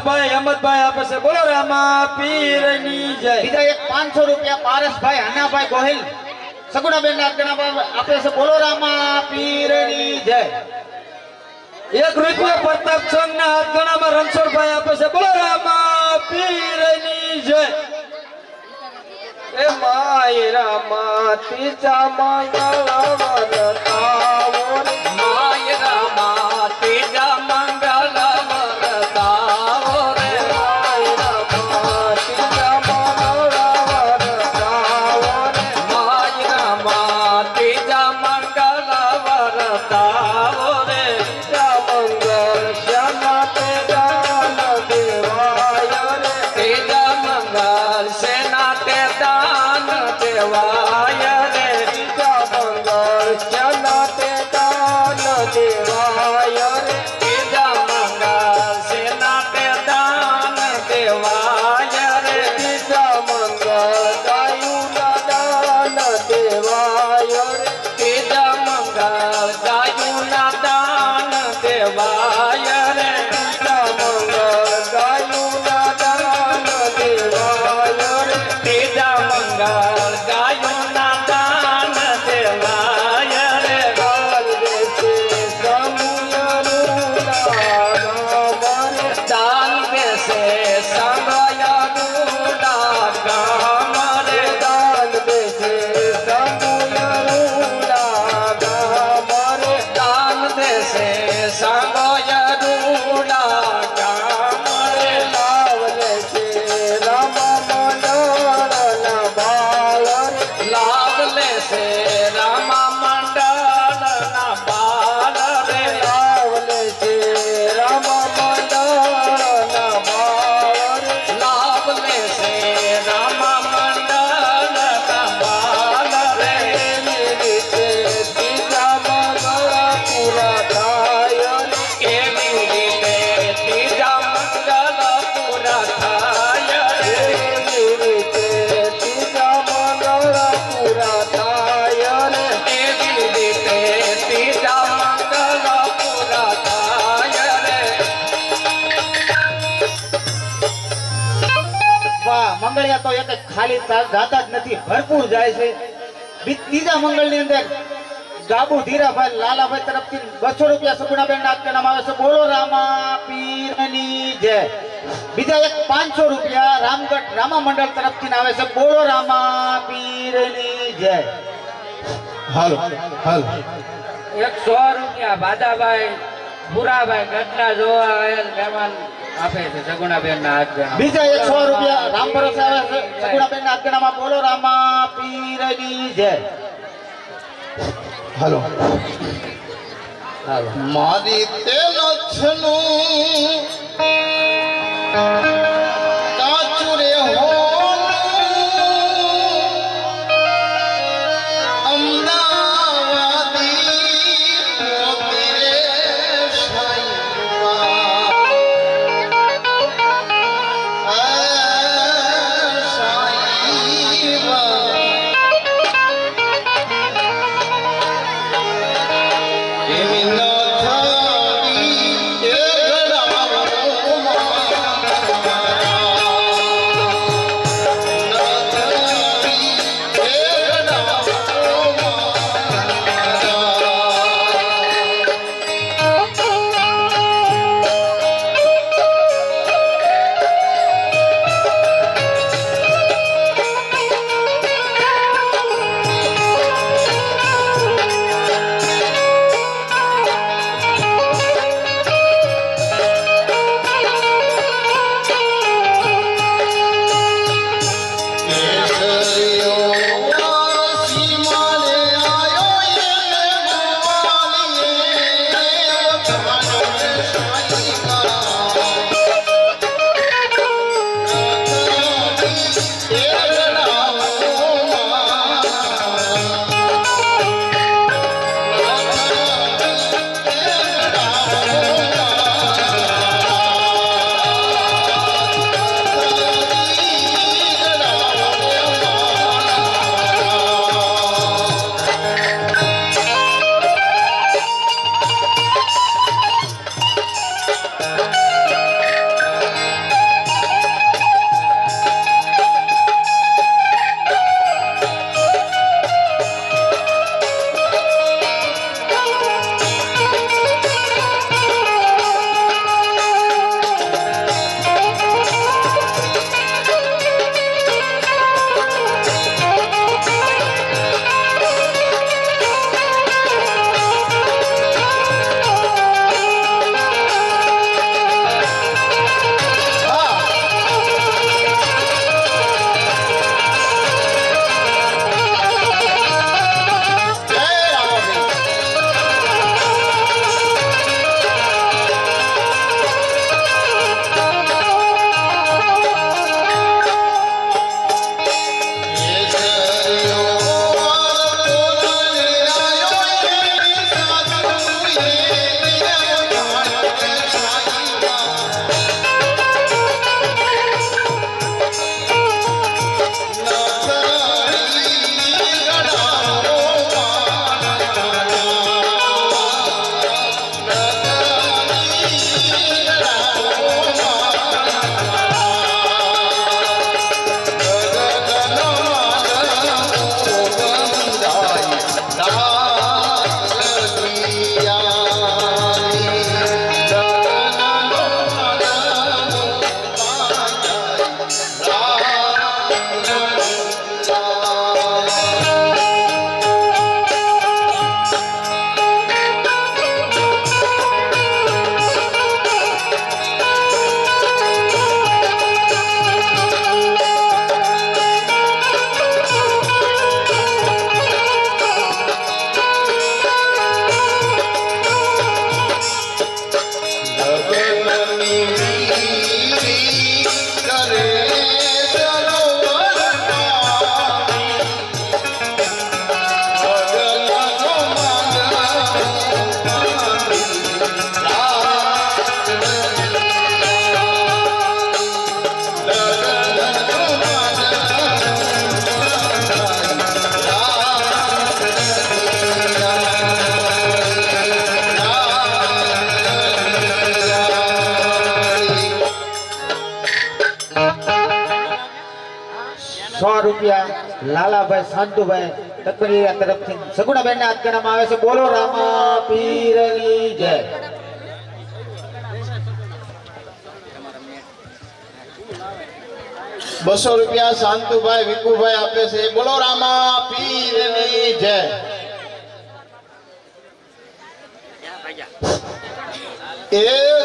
ભાઈ હેમંતભાઈ આપે છે બોલો રામા પીરની જય બીજા એક 500 રૂપિયા પારસભાઈ હનાભાઈ ગોહિલ સગુણાબેન નાગણા આપે છે બોલો રામા પીરની જય 1 રૂપિયો પ્રતાપ સંઘ ના હાથ ગણામાં રણછોડભાઈ આપે છે બોલો રામા પીરની જય એ માય રામા તીજા મંગળ વરતાવો માય રામા તીજા મંગળ વરતાવો રે માય રામા તીજા મંગળ વરતાવો રે માય રામા તીજા મંગળ વરતાવો રે મંગળ શ્યામા તે દાન દેવાય રે તેજા મંગળ સેના તે દાન દેવાય રે તેજા મંગળ શ્યામા તે દાન દેવાય રે તેજા મંગળ સેના તે દાન દેવાય રે તેજા મંગળ ગાયું દાન દેવાય રે તેજા મંગળ ગાયું દાન દેવાય રે તેજા મંગળ ગાયું દાન દેવાય રે તેજા મંગળ ગાયું દાન દેવાય રે ગાલ દેશે સમયનું દાન દાન દેશે સમયનું દાન રે દાન દેશે સમયનું દાન રે દાન દેશે સમયનું દાન રે લાવલે છે રામ મંડળના બાળ રે લાવલે છે રામ મંડળના બાળ રે લાવલે છે રામ મંડળના બાળ રે લાવલે છે રામ મંડળના બાળ રે એવી રીતે ત્રીજા મંગળ પૂરા થાય રે એવી રીતે ત્રીજા મંગળ પૂરા થાય રે એવી રીતે ત્રીજા મંગળ પૂરા થાય રે એવી રીતે ત્રીજા મંગળ પૂરા થાય રે વાહ મંગળિયા તો એક જ ખાલી જાતા જ નથી ભરપૂર જાય છે ત્રીજા મંગળની અંદર ગાબુ ધીરાભાઈ લાલાભાઈ તરફથી 200 રૂપિયા સગુણાબેન નાગણામાં આવે છે બોલો રામા પીરની જય બીજા એક 500 રૂપિયા રામગઢ રામા મંડળ તરફથી આવે છે બોલો રામા પીરની જય હાલો હાલો 100 રૂપિયા બાદાભાઈ ભુરાભાઈ ઘટના જોવા આવેલ મહેમાન આપે છે સગુણાબેન ના હાથ ગણા બીજા 100 રૂપિયા રામ ભરોસે આવે છે સગુણાબેન નાગણામાં બોલો રામા પીરની જય હાલો હાલો મારી તેલ છનું કાચું રે હોનું અમદાવાદી મોતી રે એવી ન થાવી એ ગળામાં 100 રૂપિયા લાલાભાઈ શાંતુભાઈ તકબરિયા તરફથી સગુણાબેન ને હાથ ગણવામાં આવે છે. બોલો રામા પીરની જય. 200 રૂપિયા શાંતુભાઈ વિકુભાઈ આપે છે. બોલો રામા પીરની જય. એ